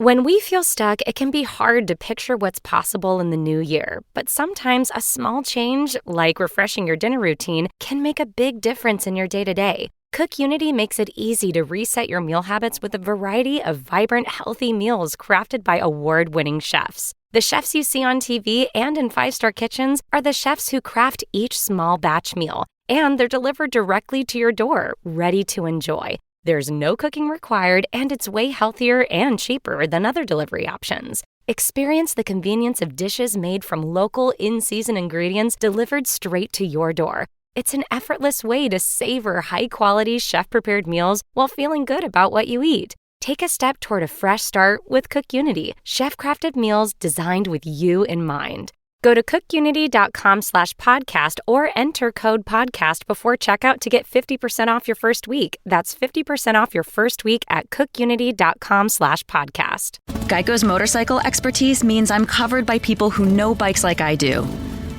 When we feel stuck, it can be hard to picture what's possible in the new year. But sometimes a small change, like refreshing your dinner routine, can make a big difference in your day-to-day. Cook Unity makes it easy to reset your meal habits with a variety of vibrant, healthy meals crafted by award-winning chefs. The chefs you see on TV and in five-star kitchens are the chefs who craft each small batch meal, and they're delivered directly to your door, ready to enjoy. There's no cooking required, and it's way healthier and cheaper than other delivery options. Experience the convenience of dishes made from local, in-season ingredients delivered straight to your door. It's an effortless way to savor high-quality, chef-prepared meals while feeling good about what you eat. Take a step toward a fresh start with Cook Unity, chef-crafted meals designed with you in mind. Go to cookunity.com/podcast or enter code podcast before checkout to get 50% off your first week. That's 50% off your first week at cookunity.com/podcast. Geico's motorcycle expertise means I'm covered by people who know bikes like I do.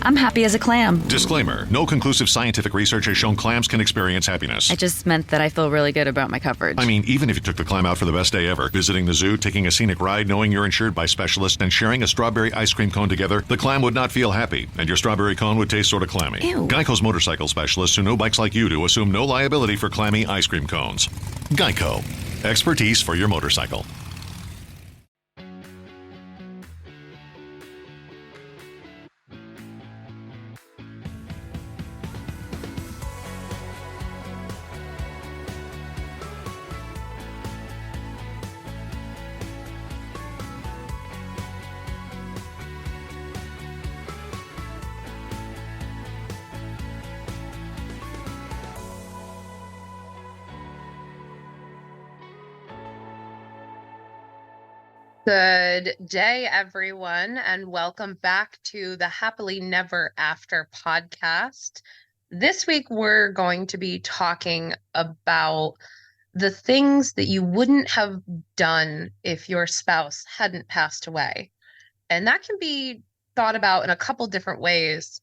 I'm happy as a clam. Disclaimer, no conclusive scientific research has shown clams can experience happiness. I just meant that I feel really good about my coverage. I mean, even if you took the clam out for the best day ever, visiting the zoo, taking a scenic ride, knowing you're insured by specialists, and sharing a strawberry ice cream cone together, the clam would not feel happy, and your strawberry cone would taste sort of clammy. Ew. Geico's motorcycle specialists who know bikes like you do assume no liability for clammy ice cream cones. Geico. Expertise for your motorcycle. Good day, everyone, and welcome back to the Happily Never After podcast. This week, we're going to be talking about the things that you wouldn't have done if your spouse hadn't passed away. And that can be thought about in a couple different ways.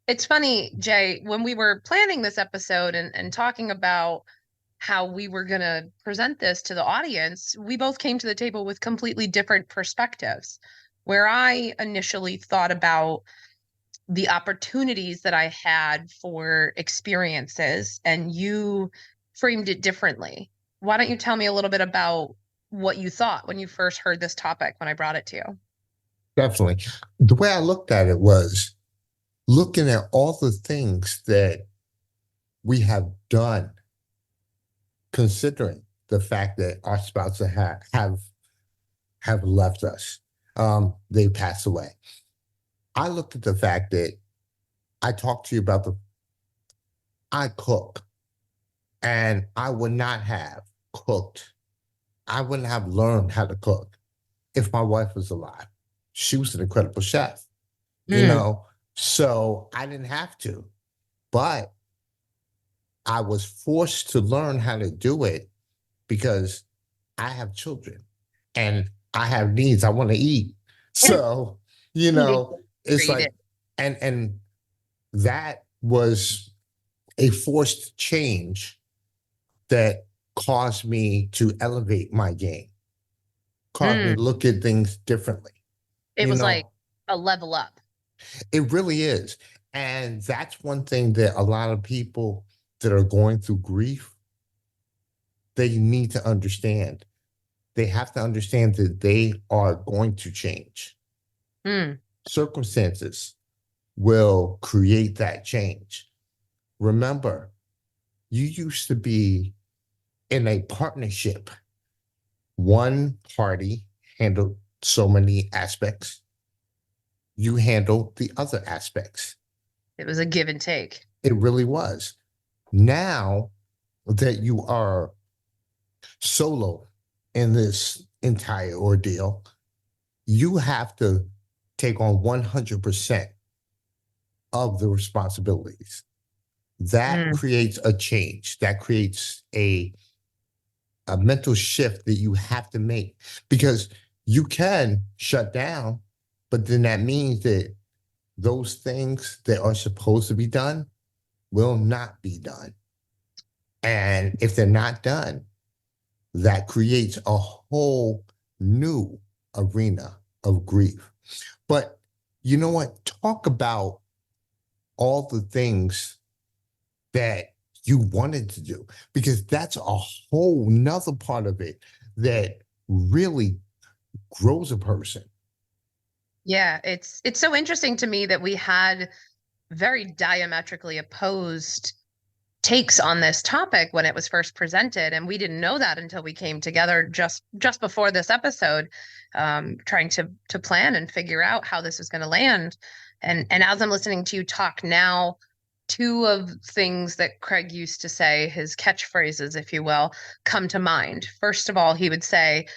It's funny, Jay, when we were planning this episode and talking about how we were going to present this to the audience, we both came to the table with completely different perspectives. Where I initially thought about the opportunities that I had for experiences, and you framed it differently. Why don't you tell me a little bit about what you thought when you first heard this topic when I brought it to you? Definitely. The way I looked at it was looking at all the things that we have done, considering the fact that our spouses have left us. They passed away. I looked at the fact that I talked to you about I cook, and I would not have cooked. I wouldn't have learned how to cook if my wife was alive. She was an incredible chef, you know, so I didn't have to, but I was forced to learn how to do it because I have children and I have needs. I want to eat. So, you know, it's like, and that was a forced change that caused me to elevate my game, caused me to look at things differently. It was like a level up. It really is. And that's one thing that a lot of people that are going through grief, they need to understand. They have to understand that they are going to change. Circumstances will create that change. Remember, you used to be in a partnership. One party handled so many aspects. You handled the other aspects. It was a give and take. It really was. Now that you are solo in this entire ordeal, you have to take on 100% of the responsibilities. That creates a change. That creates a mental shift that you have to make, because you can shut down, but then that means that those things that are supposed to be done will not be done. And if they're not done, that creates a whole new arena of grief. But you know what? Talk about all the things that you wanted to do, because that's a whole nother part of it that really grows a person. Yeah, it's so interesting to me that we had very diametrically opposed takes on this topic when it was first presented, and we didn't know that until we came together just before this episode, trying to plan and figure out how this was going to land. And as I'm listening to you talk now, two of things that Craig used to say, his catchphrases, if you will, come to mind. First of all, he would say,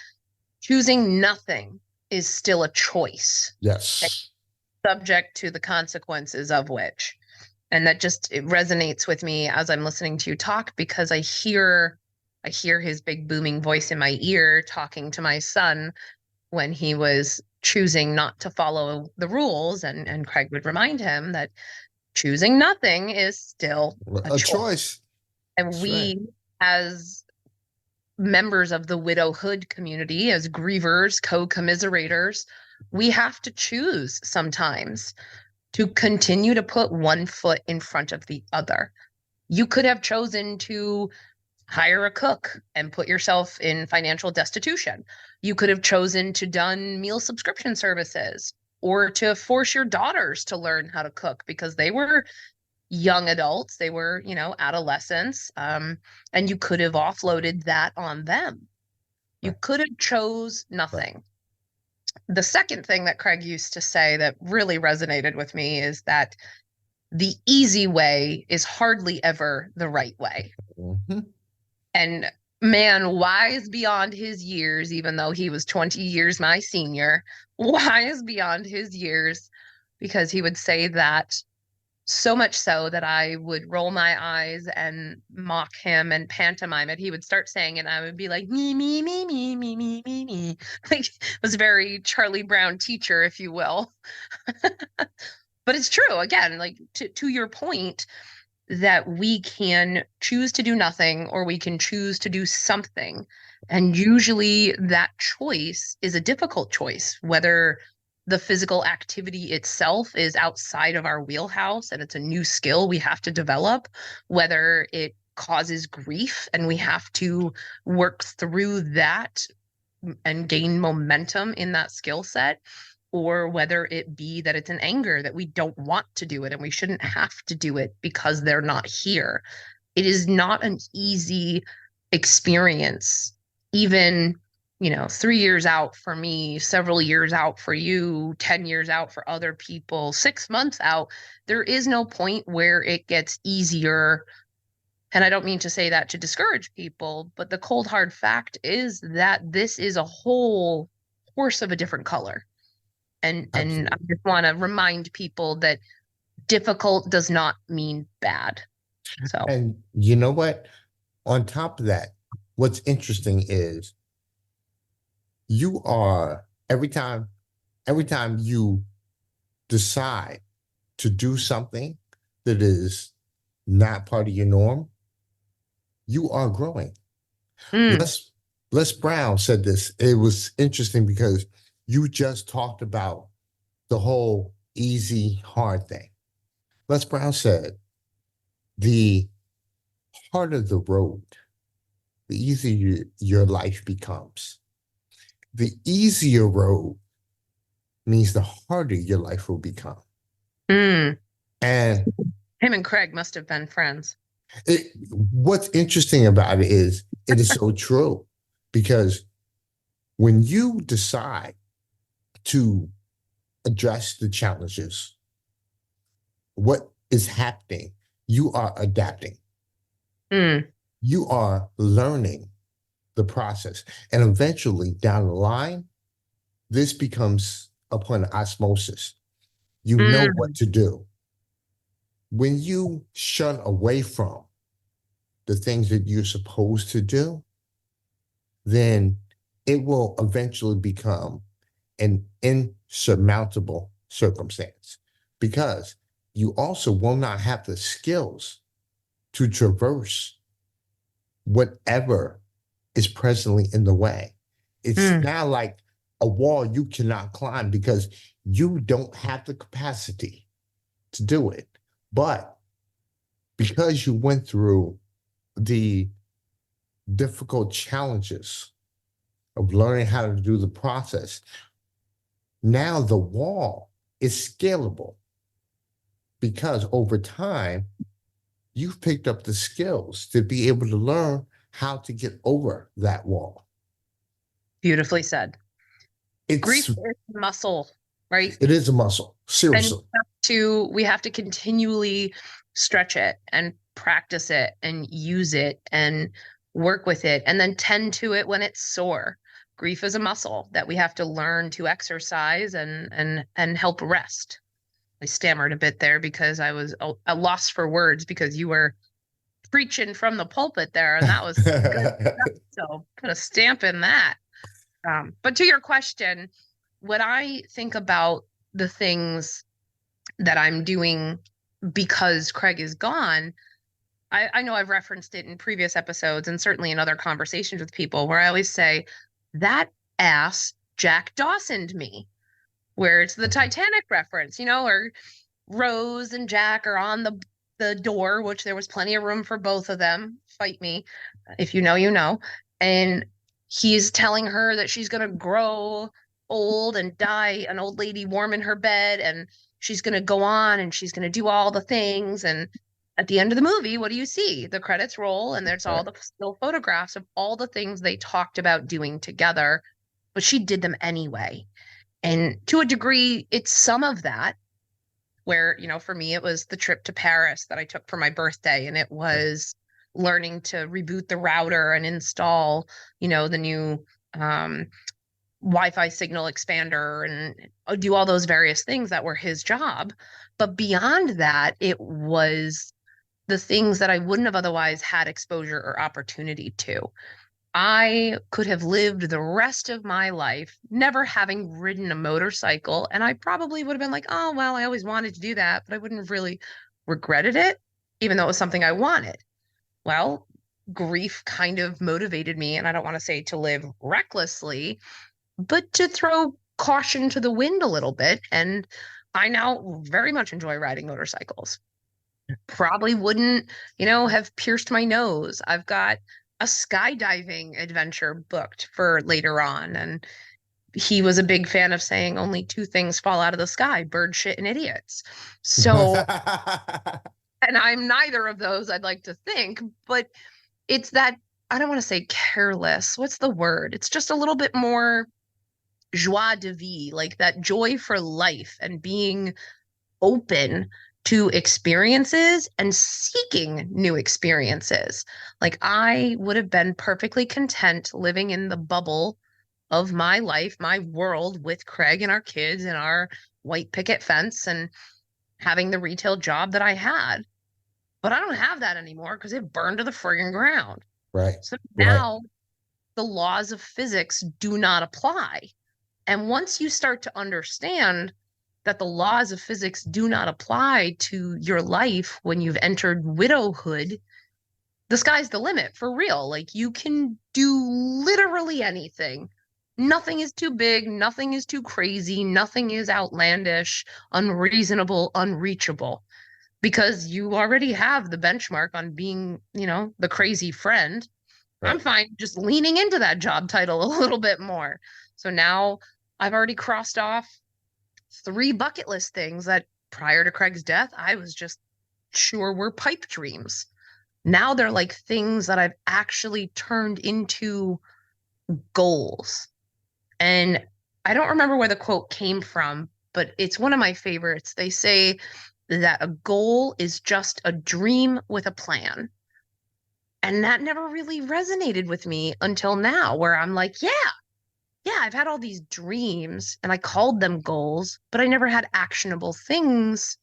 choosing nothing is still a choice, Yes. subject to the consequences of which. And that just, it resonates with me as I'm listening to you talk, because I hear his big booming voice in my ear talking to my son when he was choosing not to follow the rules, and Craig would remind him that choosing nothing is still a A choice. choice. And That's we, right. as members of the widowhood community, as grievers, co-commiserators, we have to choose sometimes to continue to put one foot in front of the other. You could have chosen to hire a cook and put yourself in financial destitution. You could have chosen to done meal subscription services, or to force your daughters to learn how to cook because they were young adults, they were, adolescents, and you could have offloaded that on them. You Right. could have chose Right. nothing. The second thing that Craig used to say that really resonated with me is that the easy way is hardly ever the right way. Mm-hmm. And man, wise beyond his years, even though he was 20 years my senior, wise beyond his years, because he would say that so much so that I would roll my eyes and mock him and pantomime it. He would start saying it, and I would be like, me, me, me, me, me, me, me, me. Like, it was very Charlie Brown teacher, if you will. But it's true, again, like to your point, that we can choose to do nothing or we can choose to do something. And usually that choice is a difficult choice, whether the physical activity itself is outside of our wheelhouse and it's a new skill we have to develop, whether it causes grief and we have to work through that and gain momentum in that skill set, or whether it be that it's an anger that we don't want to do it and we shouldn't have to do it because they're not here. It is not an easy experience, even 3 years out for me, several years out for you, 10 years out for other people, 6 months out. There is no point where it gets easier. And I don't mean to say that to discourage people, but the cold hard fact is that this is a whole horse of a different color. And I Absolutely. just want to remind people that difficult does not mean bad. So, And you know what? On top of that, what's interesting is you are every time you decide to do something that is not part of your norm, you are growing. mm, Les Brown said this. It was interesting because you just talked about the whole easy, hard thing. Les Brown said, the harder the road, the easier your life becomes. The easier road means the harder your life will become. mm. And Him and Craig must have been friends. what's interesting about it is so true, because when you decide to address the challenges, what is happening? You are adapting. Mm, You are learning the process. And eventually down the line, this becomes upon osmosis. You know mm, what to do. When you shun away from the things that you're supposed to do, then it will eventually become an insurmountable circumstance, because you also will not have the skills to traverse whatever is presently in the way. It's now like a wall you cannot climb because you don't have the capacity to do it. But because you went through the difficult challenges of learning how to do the process, now the wall is scalable because over time, you've picked up the skills to be able to learn how to get over that wall. Beautifully said. Grief It's is a muscle, right? it is a muscle, And seriously. we have to continually stretch it and practice it and use it and work with it and then tend to it when it's sore. Grief is a muscle that we have to learn to exercise and help rest. I stammered a bit there because I was a loss for words because you were preaching from the pulpit there, and that was good stuff. So put a stamp in that. But to your question, when I think about the things that I'm doing because Craig is gone, I know I've referenced it in previous episodes and certainly in other conversations with people where I always say, that ass Jack Dawsoned me, where it's the Titanic reference, where Rose and Jack are on the door, which there was plenty of room for both of them. Fight me. If you know, you know. And he's telling her that she's going to grow old and die an old lady warm in her bed. And she's going to go on and she's going to do all the things. And at the end of the movie, what do you see? The credits roll and there's all the still photographs of all the things they talked about doing together. But she did them anyway. And to a degree, it's some of that where, for me, it was the trip to Paris that I took for my birthday. And it was learning to reboot the router and install, the new Wi-Fi signal expander and do all those various things that were his job. But beyond that, it was the things that I wouldn't have otherwise had exposure or opportunity to. I could have lived the rest of my life never having ridden a motorcycle. And I probably would have been like, oh, well, I always wanted to do that, but I wouldn't have really regretted it, even though it was something I wanted. Well, grief kind of motivated me. And I don't want to say to live recklessly, but to throw caution to the wind a little bit. And I now very much enjoy riding motorcycles. Probably wouldn't, have pierced my nose. I've got a skydiving adventure booked for later on. And he was a big fan of saying only two things fall out of the sky: bird shit and idiots. So, and I'm neither of those, I'd like to think, but it's that, I don't want to say careless. What's the word? It's just a little bit more joie de vivre, like that joy for life and being open to experiences and seeking new experiences. Like I would have been perfectly content living in the bubble of my life, my world with Craig and our kids and our white picket fence and having the retail job that I had. But I don't have that anymore because it burned to the friggin' ground. Right. So now the laws of physics do not apply. And once you start to understand that the laws of physics do not apply to your life when you've entered widowhood, the sky's the limit for real. Like you can do literally anything. Nothing is too big. Nothing is too crazy. Nothing is outlandish, unreasonable, unreachable, because you already have the benchmark on being, the crazy friend. Right. I'm fine just leaning into that job title a little bit more. So now I've already crossed off 3 bucket list things that prior to Craig's death, I was just sure were pipe dreams. Now they're like things that I've actually turned into goals. And I don't remember where the quote came from, but it's one of my favorites. They say that a goal is just a dream with a plan. And that never really resonated with me until now, where I'm like, yeah, I've had all these dreams and I called them goals, but I never had actionable things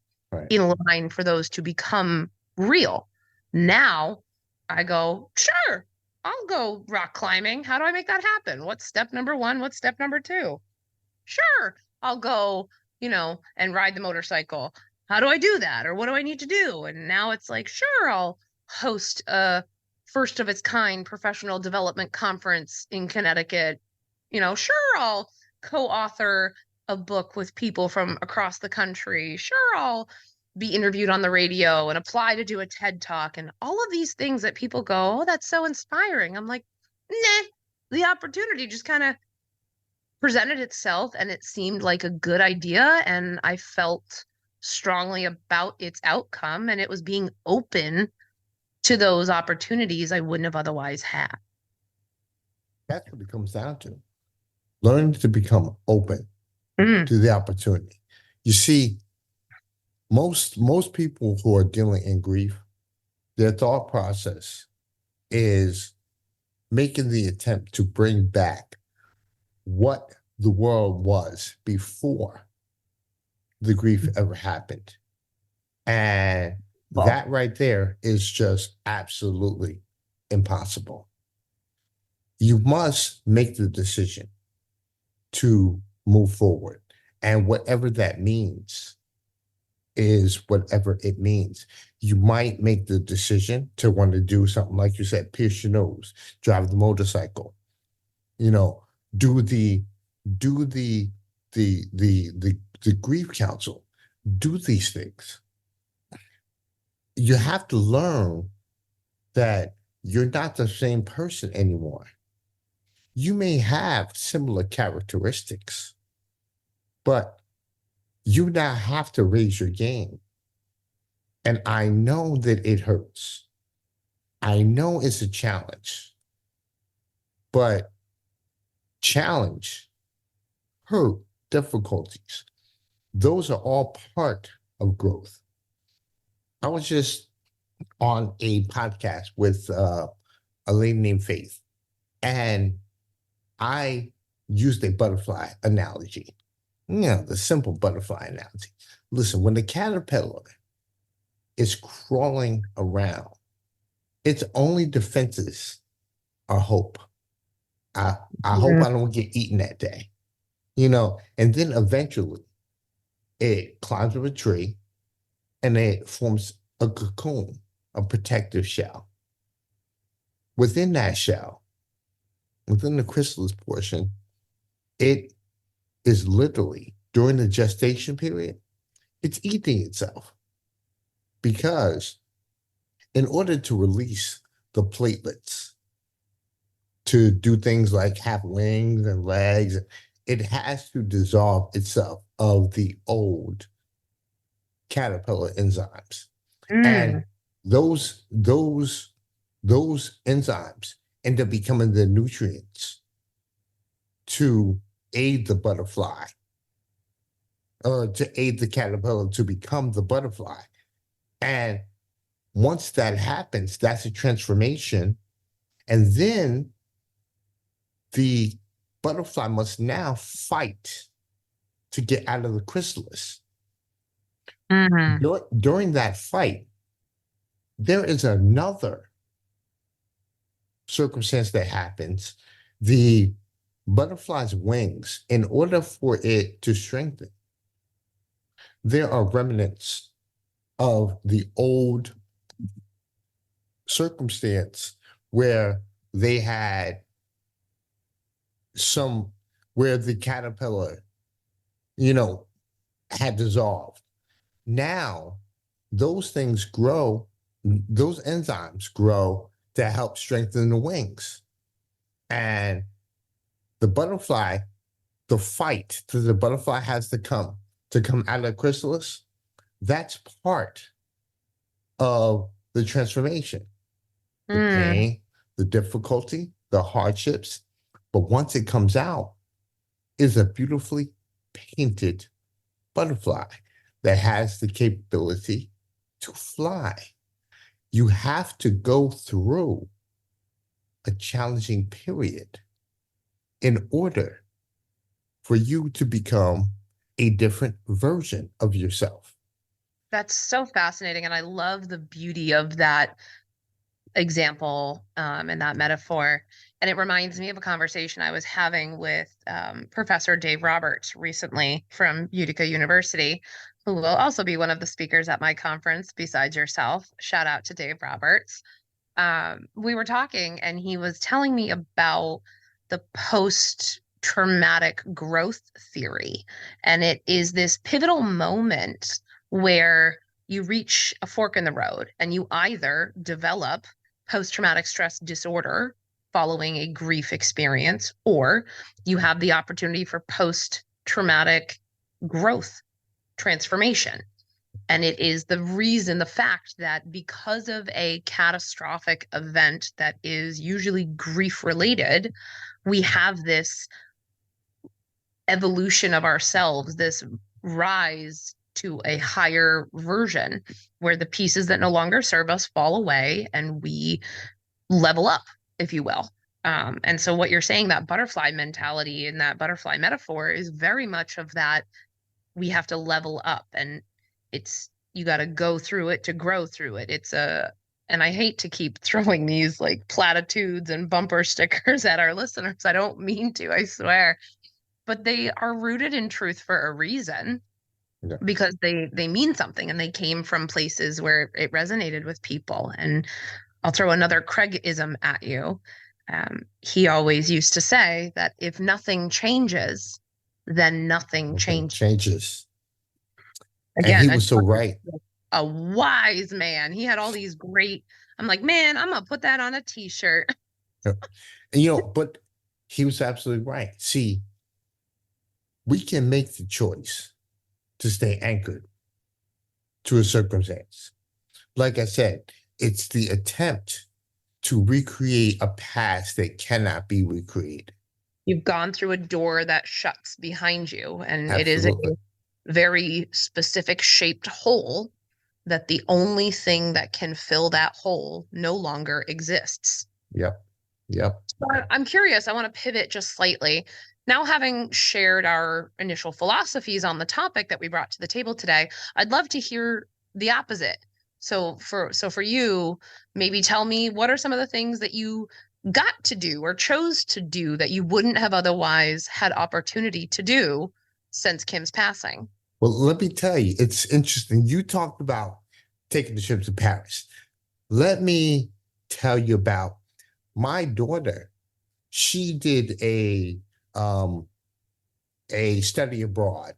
in line for those to become real. Now I go, sure, I'll go rock climbing. How do I make that happen? What's step number 1? What's step number 2? Sure, I'll go, and ride the motorcycle. How do I do that? Or what do I need to do? And now it's like, sure, I'll host a first of its kind professional development conference in Connecticut Sure, I'll co-author a book with people from across the country. Sure, I'll be interviewed on the radio and apply to do a TED Talk and all of these things that people go, oh, that's so inspiring. I'm like, nah, the opportunity just kind of presented itself and it seemed like a good idea. And I felt strongly about its outcome and it was being open to those opportunities I wouldn't have otherwise had. That's what it comes down to. Learn to become open Mm. to the opportunity. You see, most people who are dealing in grief, their thought process is making the attempt to bring back what the world was before the grief ever happened. And that right there is just absolutely impossible. You must make the decision to move forward. And whatever that means is whatever it means. You might make the decision to want to do something like you said, pierce your nose, drive the motorcycle, do the grief counsel, do these things. You have to learn that you're not the same person anymore. You may have similar characteristics, but you now have to raise your game. And I know that it hurts. I know it's a challenge, but challenge, hurt, difficulties, those are all part of growth. I was just on a podcast with a lady named Faith, and I used a butterfly analogy, the simple butterfly analogy. Listen, when the caterpillar is crawling around, its only defenses are hope. I hope I don't get eaten that day, and then eventually it climbs up a tree and it forms a cocoon, a protective shell. Within that shell, within the chrysalis portion, it is literally, during the gestation period, it's eating itself. Because in order to release the platelets, to do things like have wings and legs, it has to dissolve itself of the old caterpillar enzymes. And those enzymes end up becoming the nutrients to aid the butterfly, or to aid the caterpillar to become the butterfly. And once that happens, that's a transformation. And then the butterfly must now fight to get out of the chrysalis. During that fight, there is another circumstance that happens. The butterfly's wings, in order for it to strengthen, there are remnants of the old circumstance where they had where the caterpillar, had dissolved. Now, those things grow, those enzymes grow to help strengthen the wings. And the butterfly, the fight that the butterfly has to come out of the chrysalis, that's part of the transformation. The pain, the difficulty, the hardships. But once it comes out, is a beautifully painted butterfly that has the capability to fly. You have to go through a challenging period in order for you to become a different version of yourself. That's so fascinating. And I love the beauty of that example and that metaphor. And it reminds me of a conversation I was having with Professor Dave Roberts recently from Utica University, who will also be one of the speakers at my conference besides yourself. Shout out to Dave Roberts. We were talking and he was telling me about the post traumatic growth theory. And it is this pivotal moment where you reach a fork in the road and you either develop post-traumatic stress disorder following a grief experience, or you have the opportunity for post-traumatic growth transformation. And it is the fact that because of a catastrophic event that is usually grief related, we have this evolution of ourselves, this rise to a higher version where the pieces that no longer serve us fall away and we level up, if you will. And so what you're saying, that butterfly mentality and that butterfly metaphor is very much of that. We have to level up, and you got to go through it to grow through it. And I hate to keep throwing these like platitudes and bumper stickers at our listeners. I don't mean to, I swear, but they are rooted in truth for a reason. Yeah. Because they mean something and they came from places where it resonated with people. And I'll throw another Craigism at you. He always used to say that if nothing changes, then nothing changes. Again, and he was so right. A wise man. He had all these great, I'm like, man, I'm going to put that on a t-shirt. And, but he was absolutely right. See, we can make the choice to stay anchored to a circumstance. Like I said, it's the attempt to recreate a past that cannot be recreated. You've gone through a door that shuts behind you, and Absolutely. It is a very specific shaped hole that the only thing that can fill that hole no longer exists. Yep. So I'm curious, I want to pivot just slightly. Now, having shared our initial philosophies on the topic that we brought to the table today, I'd love to hear the opposite. So for you, maybe tell me, what are some of the things that you got to do or chose to do that you wouldn't have otherwise had opportunity to do since Kim's passing? Well, let me tell you, it's interesting. You talked about taking the trip to Paris. Let me tell you about my daughter. She did a study abroad,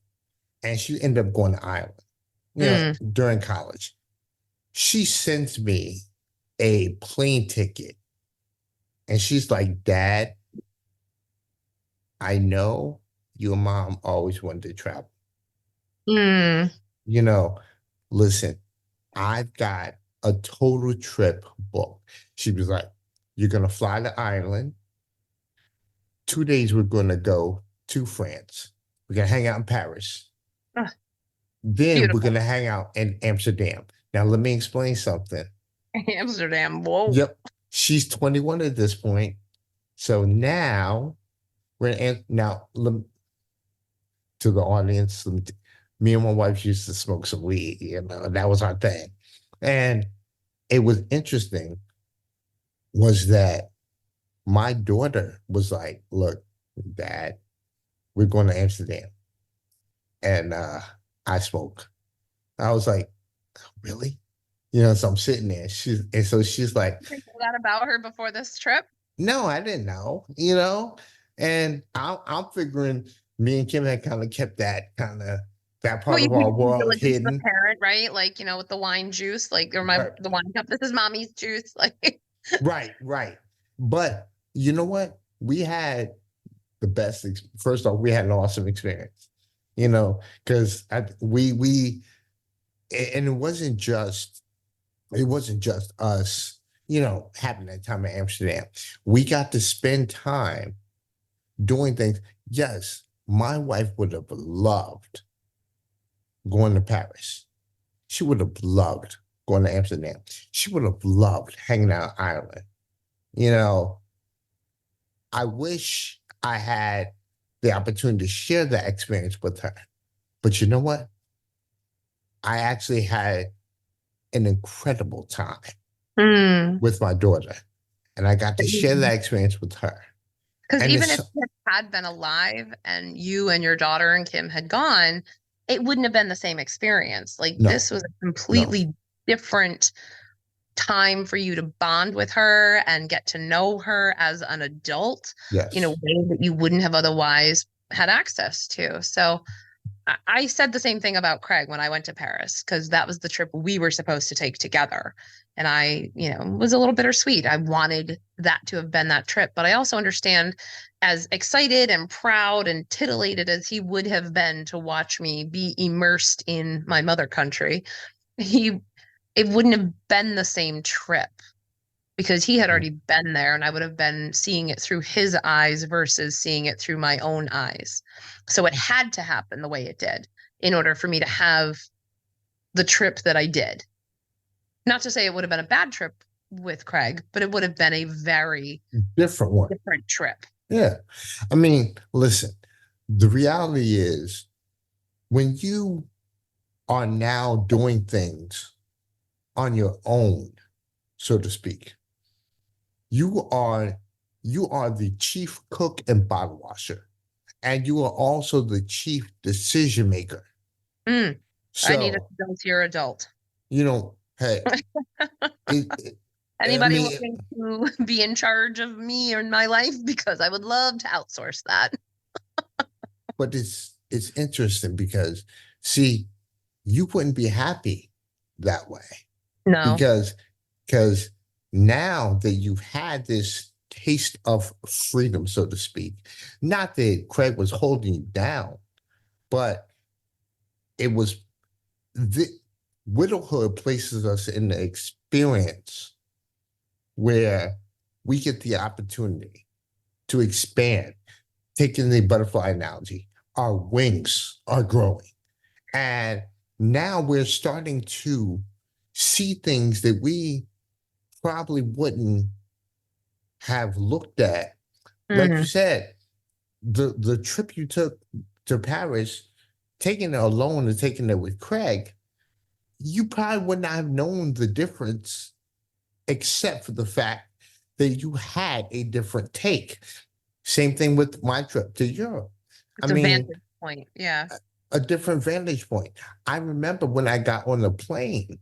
and she ended up going to Ireland, during college. She sends me a plane ticket, and she's like, Dad, I know your mom always wanted to travel. Listen, I've got a total trip booked. She was like, you're going to fly to Ireland. 2 days, we're going to go to France. We're going to hang out in Paris. Then beautiful. We're going to hang out in Amsterdam. Now, let me explain something. Amsterdam, whoa. Yep. She's 21 at this point. So now, to the audience, me and my wife used to smoke some weed, that was our thing. And it was interesting was that my daughter was like, look, Dad, we're going to Amsterdam. And I smoke. I was like, really? So I'm sitting there. She's like, did you know that about her before this trip? No, I didn't know, and I'm figuring me and Kim had kind of kept that part of our world hidden. The parent, right? Like, with the wine juice, like, or the wine cup, this is mommy's juice. Like, right. But you know what? We had the best, first off, we had an awesome experience, because and it wasn't just us, having that time in Amsterdam. We got to spend time doing things. Yes, my wife would have loved going to Paris. She would have loved going to Amsterdam. She would have loved hanging out in Ireland. I wish I had the opportunity to share that experience with her. But you know what? I actually had an incredible time with my daughter, and I got to share that experience with her. Because even if Kim had been alive and you and your daughter and Kim had gone, it wouldn't have been the same experience. Like, this was a completely different time for you to bond with her and get to know her as an adult in a Yes. way that you wouldn't have otherwise had access to. So I said the same thing about Craig when I went to Paris, because that was the trip we were supposed to take together. And I, was a little bittersweet. I wanted that to have been that trip. But I also understand, as excited and proud and titillated as he would have been to watch me be immersed in my mother country, it wouldn't have been the same trip because he had already been there and I would have been seeing it through his eyes versus seeing it through my own eyes. So it had to happen the way it did in order for me to have the trip that I did. Not to say it would have been a bad trip with Craig, but it would have been a very Different trip. Yeah. I mean, listen, the reality is when you are now doing things on your own, so to speak, you are the chief cook and bottle washer, and you are also the chief decision maker. I need So, your adult. Hey, Anybody looking to be in charge of me or my life? Because I would love to outsource that. But it's interesting because, see, you wouldn't be happy that way. No. Because now that you've had this taste of freedom, so to speak, not that Craig was holding you down, but it was the widowhood places us in the experience where we get the opportunity to expand. Taking the butterfly analogy, our wings are growing. And now we're starting to see things that we probably wouldn't have looked at. Like you said, the trip you took to Paris, taking it alone and taking it with Craig, you probably would not have known the difference except for the fact that you had a different take. Same thing with my trip to Europe. It's a vantage point. Yeah. A different vantage point. I remember when I got on the plane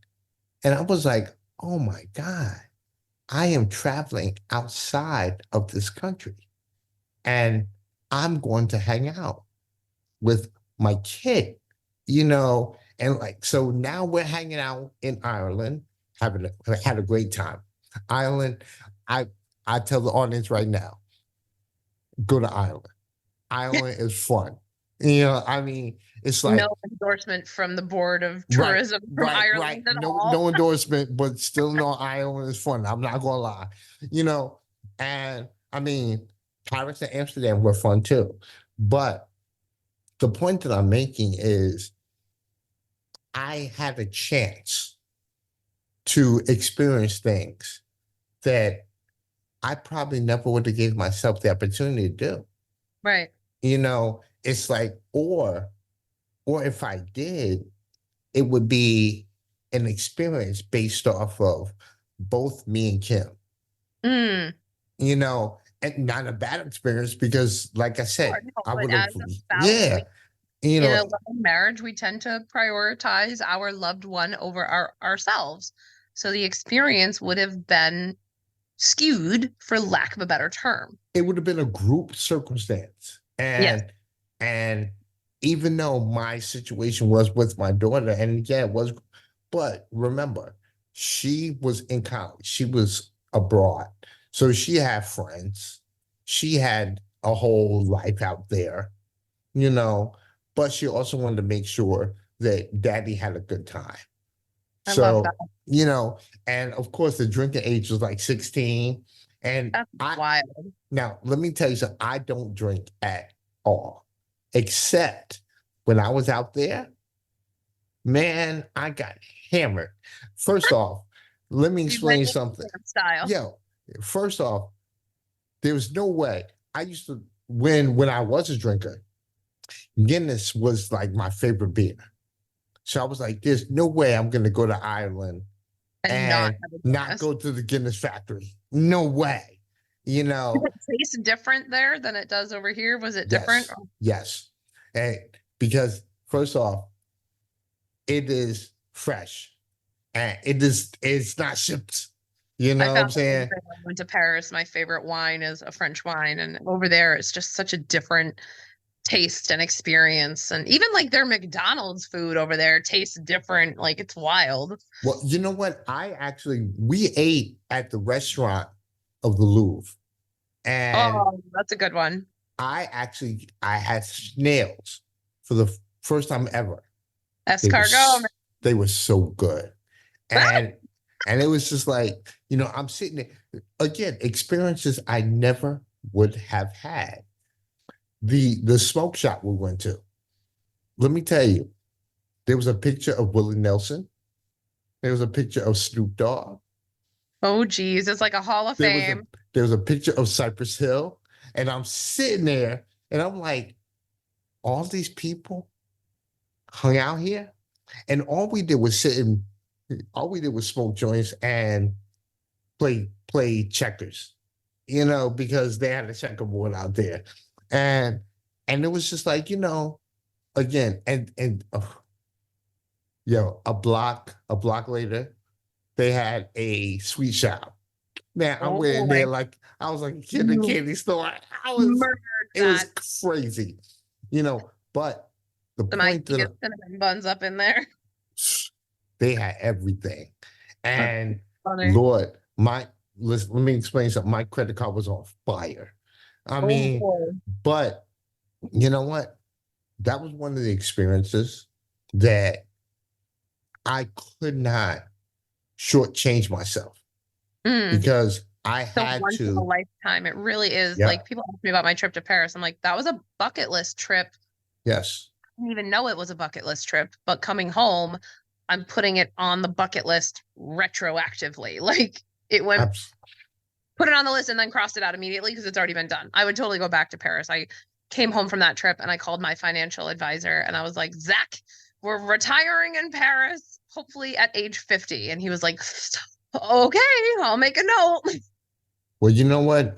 and I was like, oh my God, I am traveling outside of this country and I'm going to hang out with my kid, and so now we're hanging out in Ireland, had a great time. Ireland, I tell the audience right now, go to Ireland. Ireland is fun. It's like no endorsement from the board of tourism from Ireland at all. No endorsement, but still no, Ireland is fun. I'm not gonna lie. And I mean, Paris and Amsterdam were fun too. But the point that I'm making is I had a chance to experience things that I probably never would have gave myself the opportunity to do. Right. It's like, or if I did, it would be an experience based off of both me and Kim. And not a bad experience because, like I said, I would have, in a marriage, we tend to prioritize our loved one over ourselves. So the experience would have been skewed, for lack of a better term. It would have been a group circumstance. And even though my situation was with my daughter, and yeah, it was, but remember, she was in college. She was abroad. So she had friends. She had a whole life out there, but she also wanted to make sure that daddy had a good time. I love that. And of course the drinking age was like 16. And that's wild. Now, let me tell you something. I don't drink at all, except when I was out there, man, I got hammered. First off, let me explain something. First off, there was no way. I used to, when I was a drinker, Guinness was like my favorite beer. So I was like, there's no way I'm going to go to Ireland and not go to the Guinness factory. No way. Does it taste different there than it does over here? Was it different? Yes. And because first off, it is fresh. and it's not shipped. You I know what I'm found the same saying? thing when I went to Paris. My favorite wine is a French wine, and over there, it's just such a different taste and experience. And even like their McDonald's food over there tastes different. Like it's wild. Well, you know what? We ate at the restaurant of the Louvre, and Oh, that's a good one. I had snails for the first time ever. They were Escargot. they were so good. And it was just like, I'm sitting there again, experiences I never would have had. The smoke shop we went to. Let me tell you, there was a picture of Willie Nelson. There was a picture of Snoop Dogg. Oh, geez. It's like a Hall of There was a Fame. there was a picture of Cypress Hill. And I'm sitting there and I'm like, all these people hung out here. And all we did was smoke joints and play checkers, because they had a checkerboard out there. And it was just like, again, and a block later, they had a sweet shop. Man, I Oh, went in there boy. like I was like a kid in a You candy store. murdered It was that. crazy, but the Some point IKEA that cinnamon buns up in there. they had everything. That's And funny. Lord, let me explain something. My credit card was on fire. I Oh, mean, boy. but you know what? That was one of the experiences that I could not shortchange myself Mm. because I So had once in a to, lifetime. It really is. yeah, Like people ask me about my trip to Paris. I'm like, that was a bucket list trip. yes, I didn't even know it was a bucket list trip, but coming home, I'm putting it on the bucket list retroactively. Like it went, abs- put it on the list and then crossed it out immediately because it's already been done. I would totally go back to Paris. I came home from that trip and I called my financial advisor and I was like, Zach, we're retiring in Paris, hopefully at age 50. And he was like, okay, I'll make a note. Well, you know what?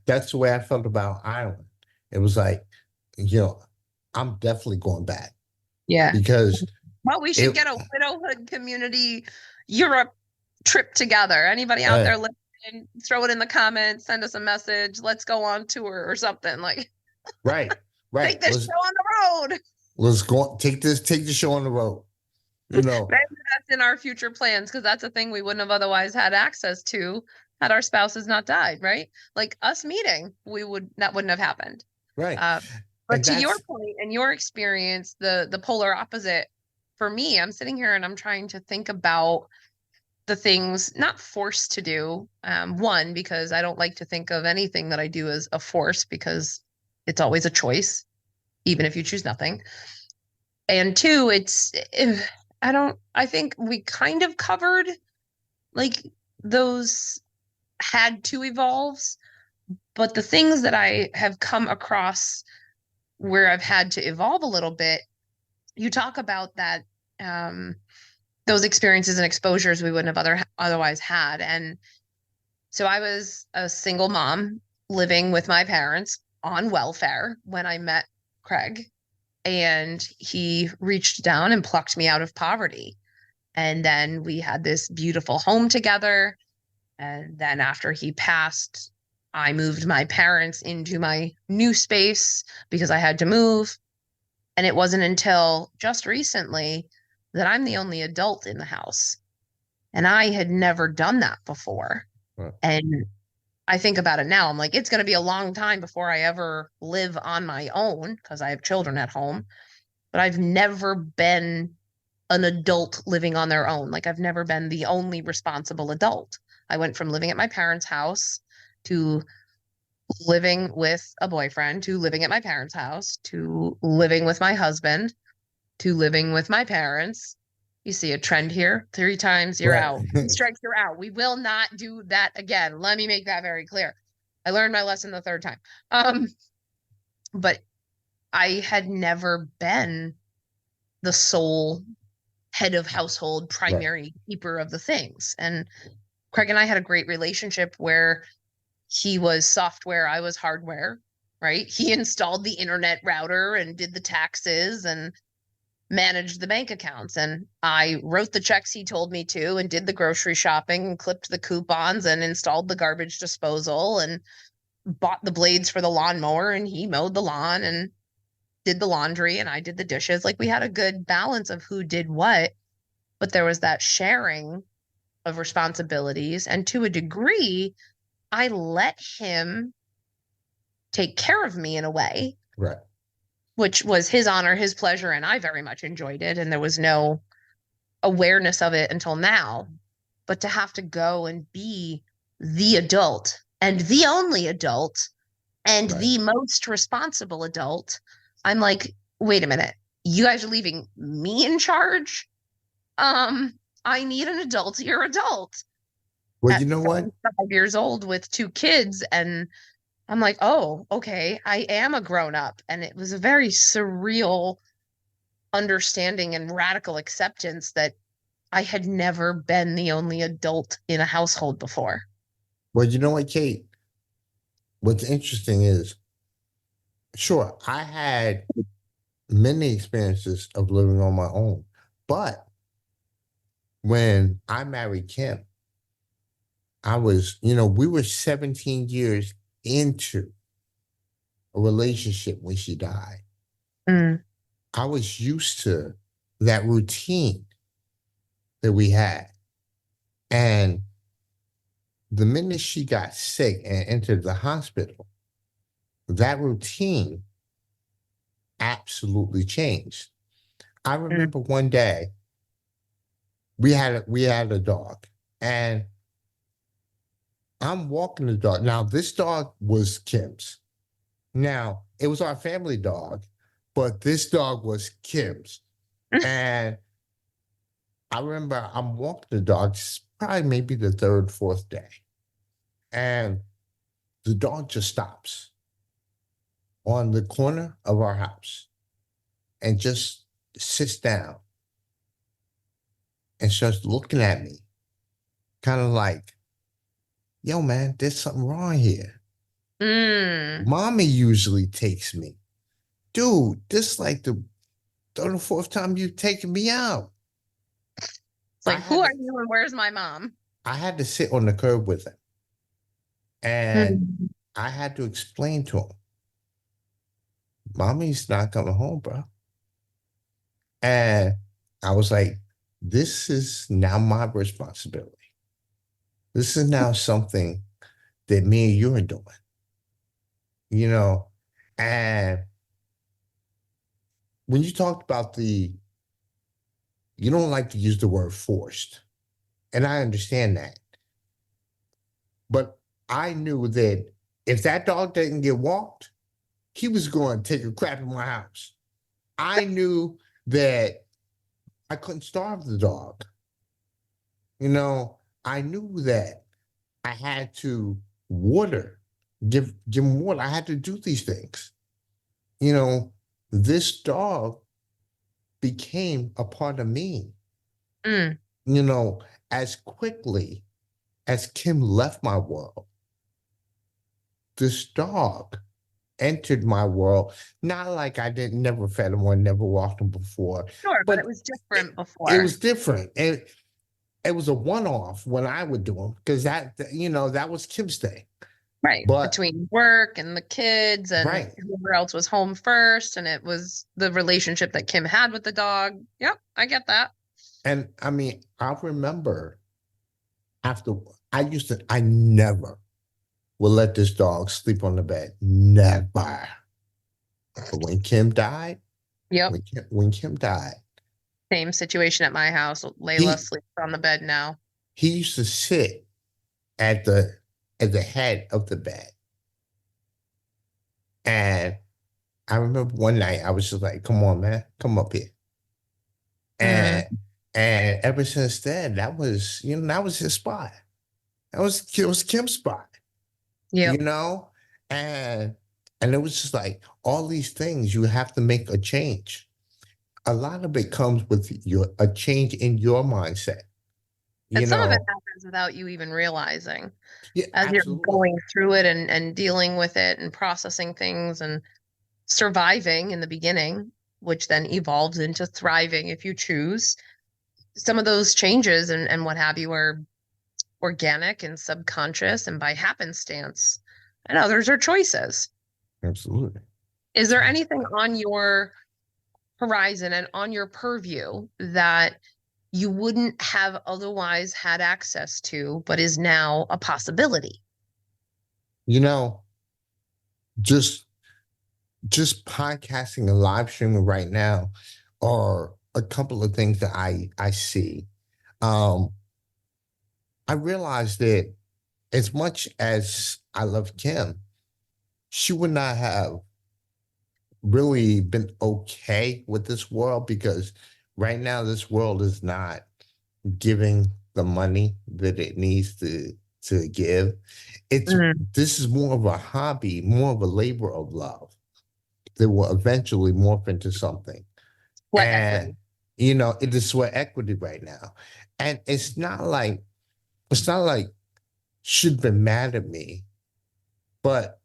That's the way I felt about Ireland. It was like, you know, I'm definitely going back Yeah. because Well, we should it, get a widowhood community Europe trip together. Anybody out uh, there listening, throw it in the comments, send us a message. Let's go on tour or something. Like, right, take right. this show on the road. Let's go take the show on the road. You Maybe know, that's in our future plans because that's a thing we wouldn't have otherwise had access to had our spouses not died, right? Like us meeting, that wouldn't have happened. right. Uh, but And to your that's point and your experience, the polar opposite for me, I'm sitting here and I'm trying to think about the things not forced to do. One, because I don't like to think of anything that I do as a force because it's always a choice, even if you choose nothing. And two, I think we kind of covered like those had to evolves, but the things that I have come across where I've had to evolve a little bit, you talk about that, those experiences and exposures we wouldn't have otherwise had. And so I was a single mom living with my parents on welfare when I met Craig, and he reached down and plucked me out of poverty. And then we had this beautiful home together. And then after he passed, I moved my parents into my new space because I had to move. And it wasn't until just recently that I'm the only adult in the house. And I had never done that before. right. And I think about it now. I'm like, it's going to be a long time before I ever live on my own because I have children at home. But I've never been an adult living on their own. Like, I've never been the only responsible adult. I went from living at my parents' house to living with a boyfriend to living at my parents' house to living with my husband to living with my parents. You see a trend here. 3 times you're Right. out. 3 strikes you're out. We will not do that again. Let me make that very clear. I learned my lesson the third time. But I had never been the sole head of household, Right. primary keeper of the things. And Craig and I had a great relationship where he was software, I was hardware, right? He installed the internet router and did the taxes and managed the bank accounts, and I wrote the checks he told me to, and did the grocery shopping, and clipped the coupons, and installed the garbage disposal, and bought the blades for the lawnmower, and he mowed the lawn and did the laundry, and I did the dishes. Like, we had a good balance of who did what, but there was that sharing of responsibilities. And to a degree, I let him take care of me in a way, Right. which was his honor, his pleasure, and I very much enjoyed it. And there was no awareness of it until now. But to have to go and be the adult, and the only adult, and Right. the most responsible adult, I'm like, wait a minute, you guys are leaving me in charge? I need an adultier adult Well, at you know what? 5 years old with 2 kids. And I'm like, oh, okay, I am a grown up. And it was a very surreal understanding and radical acceptance that I had never been the only adult in a household before. Well, you know what, Kate? What's interesting is, sure, I had many experiences of living on my own, but when I married Kim, I was, we were 17 years into a relationship when she died. Mm. I was used to that routine that we had. And the minute she got sick and entered the hospital, that routine absolutely changed. I remember one day we had a dog, and I'm walking the dog. Now, this dog was Kim's. Now, it was our family dog, but this dog was Kim's. And I remember I'm walking the dog, it's probably maybe the third, fourth day. And the dog just stops on the corner of our house and just sits down and starts looking at me, kind of like, yo, man, there's something wrong here. Mommy usually takes me. Dude, this is like the third or fourth time you've taken me out. It's like, who are you and where's my mom? I had to sit on the curb with him. And I had to explain to him, Mommy's not coming home, bro. And I was like, this is now my responsibility. This is now something that me and you are doing. And when you talked about you don't like to use the word forced. And I understand that. But I knew that if that dog didn't get walked, he was going to take a crap in my house. I knew that I couldn't starve the dog. I knew that I had to give him water. I had to do these things. This dog became a part of me. As quickly as Kim left my world, this dog entered my world. Not like I never fed him or never walked him before. Sure, but it was different before. It was different. And it was a one-off when I would do them, because that was Kim's thing. Right. But between work and the kids and Right. whoever else was home first. And it was the relationship that Kim had with the dog. Yep, I get that. And I mean, I remember I never would let this dog sleep on the bed. Never. But when Kim died, Yep. when Kim died, Same situation at my house. Layla sleeps on the bed now. he used to sit at the head of the bed. And I remember one night I was just like, come on, man, come up here. And ever since then, that was his spot. It was Kim's spot. Yeah. And it was just like all these things, you have to make a change. A lot of it comes with a change in your mindset. And some of it happens without you even realizing. Yeah, as absolutely. you're going through it and dealing with it and processing things and surviving in the beginning. which then evolves into thriving if you choose. Some of those changes and what have you are organic and subconscious and by happenstance, and others are choices. Absolutely. Is there anything on your horizon and on your purview that you wouldn't have otherwise had access to, but is now a possibility? You know, just just podcasting and live streaming right now are a couple of things that I see. Um, I realized that as much as I love Kim, she would not have really been okay with this world because right now this world is not giving the money that it needs to give. It's Mm, this is more of a hobby, more of a labor of love that will eventually morph into something. sweat And equity. it is sweat equity right now. And it's not like she'd been mad at me, but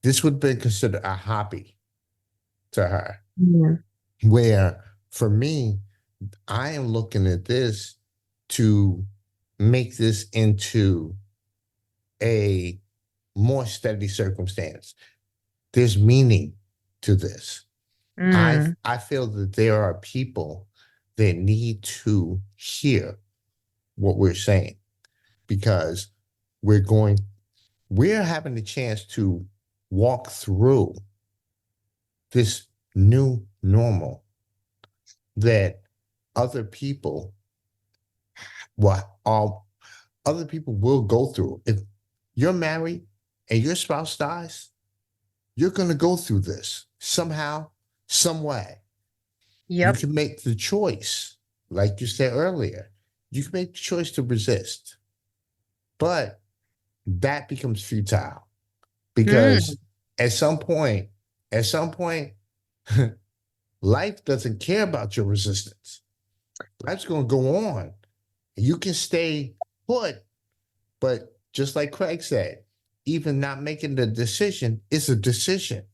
this would have been considered a hobby to her. Mm. Where for me, I am looking at this to make this into a more steady circumstance. There's meaning to this. I Mm. I feel that there are people that need to hear what we're saying because we're going we're having the chance to walk through this new normal that other people will other people will go through. If you're married and your spouse dies, you're going to go through this somehow, some way. You Yep. can make the choice, like you said earlier, you can make the choice to resist, but that becomes futile Mm. because at some point, at some point, life doesn't care about your resistance. Life's going to go on. You can stay put, but just like Craig said, even not making the decision is a decision.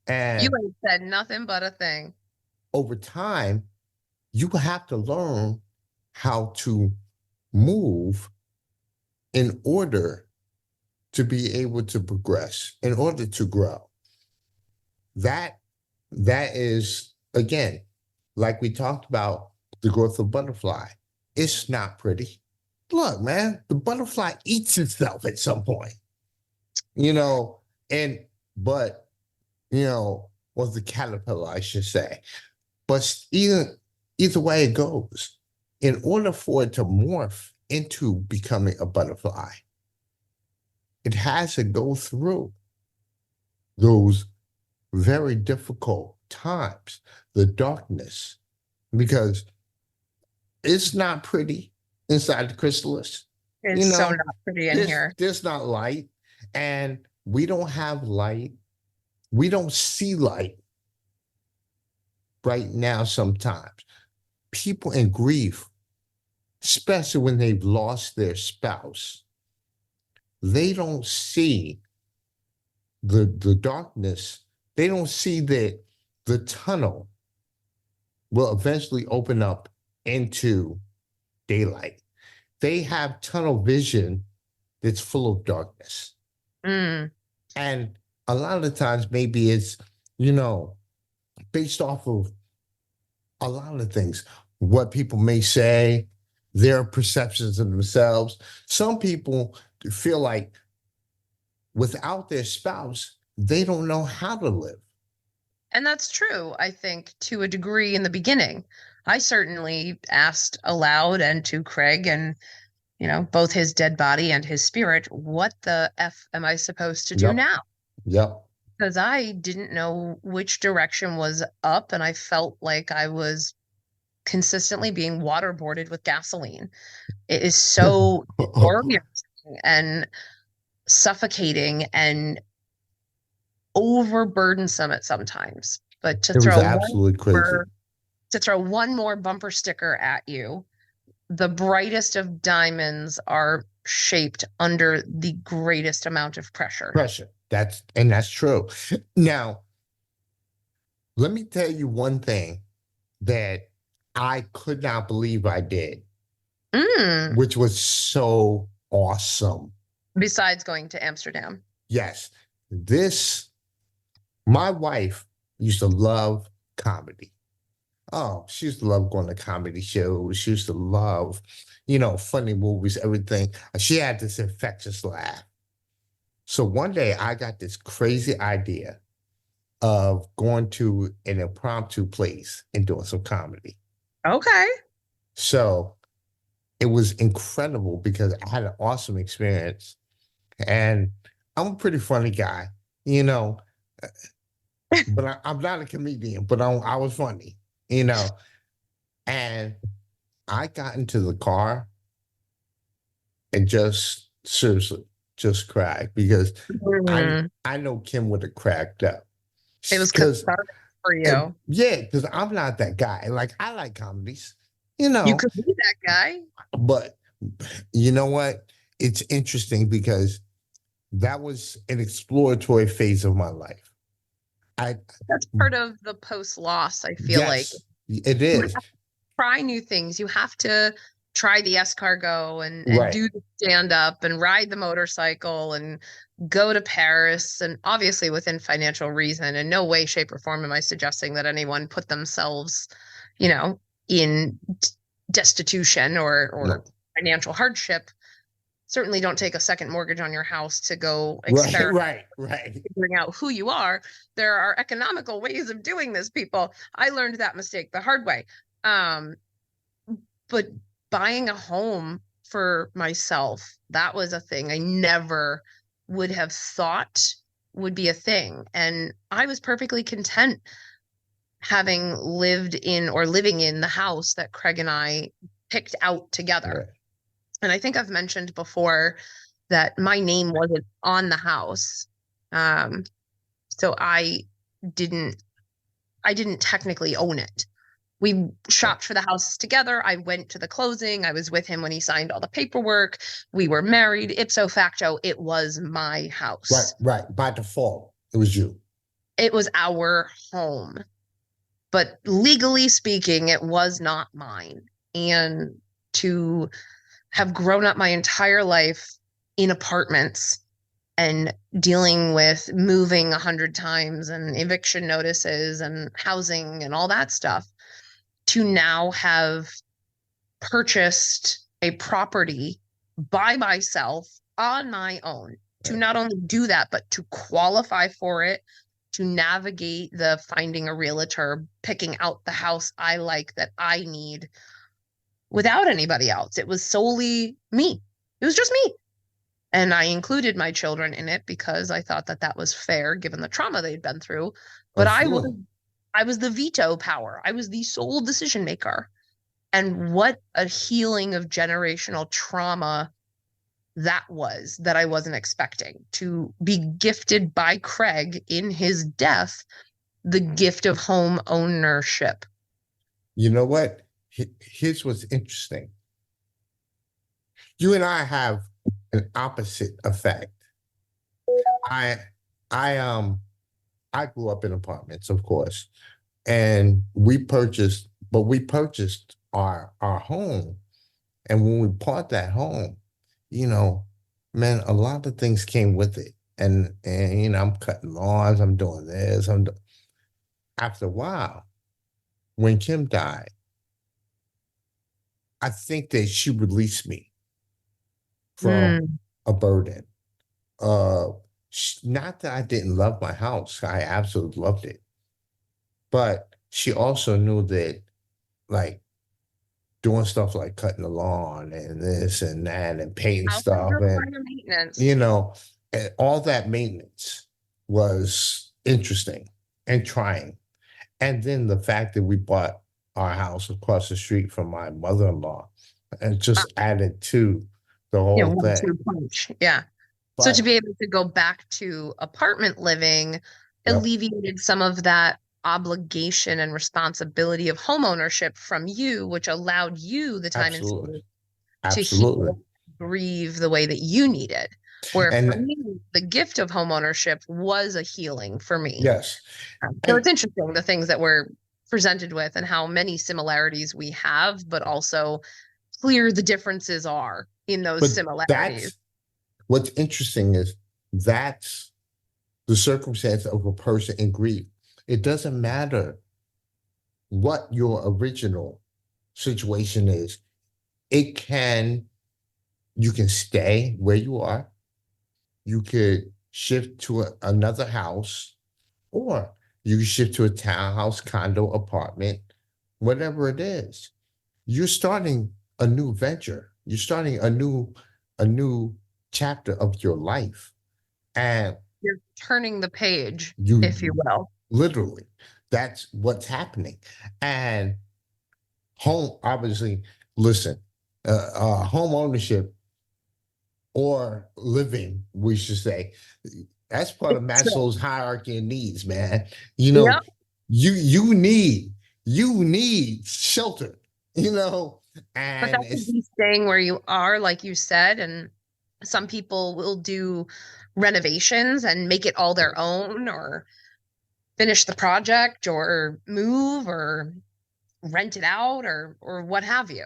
You And ain't said nothing but a thing. over time, you have to learn how to move in order to be able to progress, in order to grow. That that is again, like we talked about the growth of butterfly. It's not pretty. Look, man, the butterfly eats itself at some point, you know, and but was the caterpillar, I should say. But either way it goes, in order for it to morph into becoming a butterfly, it has to go through those very difficult times, the darkness, because it's not pretty inside the chrysalis. You It's so know, not pretty in there's here. there's not light, and we don't have light. We don't see light right now sometimes. People in grief, especially when they've lost their spouse, they don't see the darkness. They don't see that the tunnel will eventually open up into daylight. They have tunnel vision that's full of darkness. Mm. And a lot of the times, maybe it's, you know, based off of a lot of things, what people may say, their perceptions of themselves. Some people feel like without their spouse, they don't know how to live. And that's true, I think, to a degree in the beginning. I certainly asked aloud and to Craig and, both his dead body and his spirit, what the F am I supposed to do Yep. now? Yep. Because I didn't know which direction was up, and I felt like I was consistently being waterboarded with gasoline. It is so It disorienting and suffocating and overburdensome at sometimes. But was absolutely crazy. to throw one more bumper sticker at you, the brightest of diamonds are shaped under the greatest amount of pressure. Pressure. That's true. Now, let me tell you one thing that I could not believe I did, Mm. which was so awesome. Besides going to Amsterdam. Yes, this, my wife used to love comedy. Oh, she used to love going to comedy shows. She used to love, funny movies, everything. She had this infectious laugh. So one day I got this crazy idea of going to an impromptu place and doing some comedy. Okay. So it was incredible because I had an awesome experience. And I'm a pretty funny guy, you know, but I'm not a comedian, but I was funny, you know. And I got into the car and just seriously just cried because I Mm. I know Kim would have cracked up. It was Because cathartic for you. yeah, because I'm not that guy. Like I like comedies, You could be that guy. but you know what? It's interesting because that was an exploratory phase of my life. I That's part of the post loss, I feel like. Yes, it You is. have to try new things. You have to try the escargot and Right. do the stand up and ride the motorcycle and go to Paris. And obviously within financial reason. In no way, shape, or form am I suggesting that anyone put themselves, in destitution or No. financial hardship. Certainly don't take a second mortgage on your house to go Right, experiment right. figuring out who you are. There are economical ways of doing this, people. I learned that mistake the hard way. But buying a home for myself, that was a thing I never would have thought would be a thing. And I was perfectly content having living in the house that Craig and I picked out together. Right. And I think I've mentioned before that my name wasn't on the house. So I didn't technically own it. We shopped for the houses together. I went to the closing. I was with him when he signed all the paperwork. We were married. Ipso facto, it was my house. Right. By default, it was you. It was our home. But legally speaking, it was not mine. And to have grown up my entire life in apartments and dealing with moving 100 times and eviction notices and housing and all that stuff, to now have purchased a property by myself on my own, to not only do that, but to qualify for it, to navigate the finding a realtor, picking out the house I like that I need without anybody else. It was solely me. It was just me. And I included my children in it because I thought that was fair given the trauma they'd been through. But Oh, sure. I was the veto power. I was the sole decision maker. And what a healing of generational trauma that was that I wasn't expecting, to be gifted by Craig in his death, the gift of home ownership. You know what? Here's what's interesting. You and I have an opposite effect. I I I grew up in apartments, of course, and we purchased our home. And when we bought that home, man, a lot of things came with it. And I'm cutting lawns, I'm doing this, after a while, when Kim died, I think that she released me from a burden. Not that I didn't love my house, I absolutely loved it. But she also knew that, like, doing stuff like cutting the lawn and this and that and painting stuff and maintenance. And all that maintenance was interesting and trying. And then the fact that we bought our house across the street from my mother-in-law and just added to the whole thing. Punch. Yeah. But, so to be able to go back to apartment living alleviated some of that obligation and responsibility of home ownership from you, which allowed you the time and space to heal, grieve the way that you needed. Where for And me, the gift of homeownership was a healing for me. yes, So and it's interesting the things that we're presented with and how many similarities we have, but also clear the differences are in those but similarities. that's what's interesting is that's the circumstance of a person in grief. It doesn't matter what your original situation is. It can, you can stay where you are. You could shift to another house, or you can shift to a townhouse, condo, apartment, whatever it is. You're starting a new venture. You're starting a new chapter of your life. And You're turning the page, you if you will. literally, that's what's happening. And home, obviously, listen, home ownership or living, we should say, that's part of So, Maslow's hierarchy of needs, man. You yeah, know, you need shelter, but that and could it's be staying where you are, like you said, and some people will do renovations and make it all their own, or finish the project, or move, or rent it out, or what have you.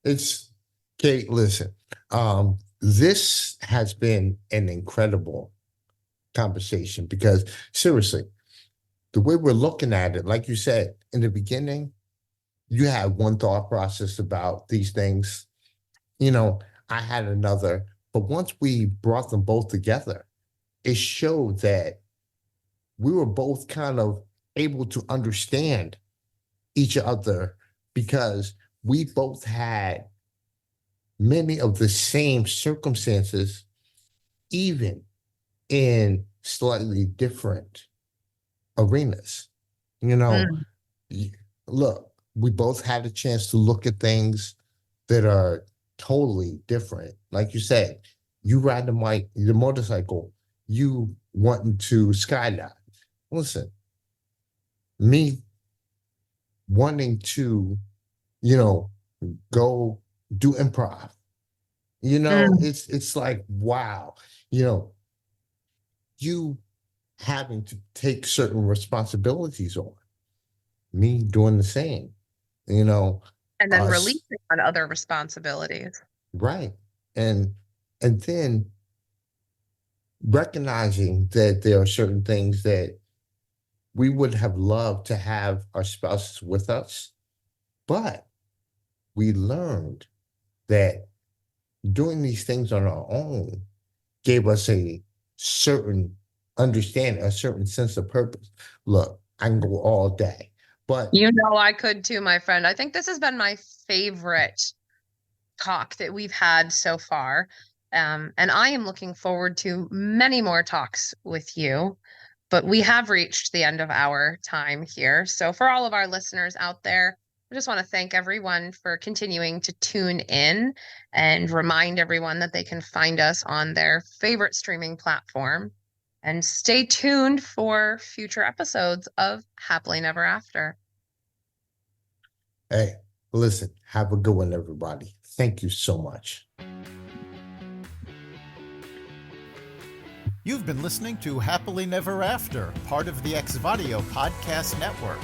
it's Kate, listen, this has been an incredible conversation because seriously, the way we're looking at it, like you said in the beginning, you had one thought process about these things. You know, I had another, but once we brought them both together, it showed that we were both kind of able to understand each other because we both had many of the same circumstances, even in slightly different arenas. You know, Mm. look, we both had a chance to look at things that are totally different. Like you said, you ride the motorcycle, you wanting to skydive. Listen, me wanting to, you know, go do improv. Mm. It's like, wow, you know, you having to take certain responsibilities on, me doing the same, you know, And then us, releasing on other responsibilities. right. And and then recognizing that there are certain things that we would have loved to have our spouses with us, but we learned that doing these things on our own gave us a certain understanding, a certain sense of purpose. Look, I can go all day, but You know, I could too, my friend. I think this has been my favorite talk that we've had so far. And I am looking forward to many more talks with you. But we have reached the end of our time here. So, for all of our listeners out there, I just want to thank everyone for continuing to tune in and remind everyone that they can find us on their favorite streaming platform. And stay tuned for future episodes of Happily Never After. hey, listen, have a good one, everybody. Thank you so much. You've been listening to Happily Never After, part of the Xvadio podcast network.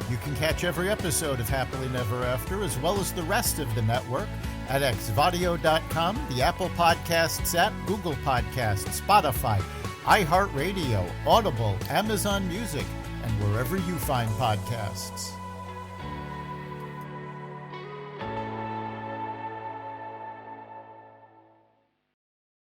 You can catch every episode of Happily Never After, as well as the rest of the network, at xvadio.com, the Apple Podcasts app, Google Podcasts, Spotify, iHeartRadio, Audible, Amazon Music, and wherever you find podcasts.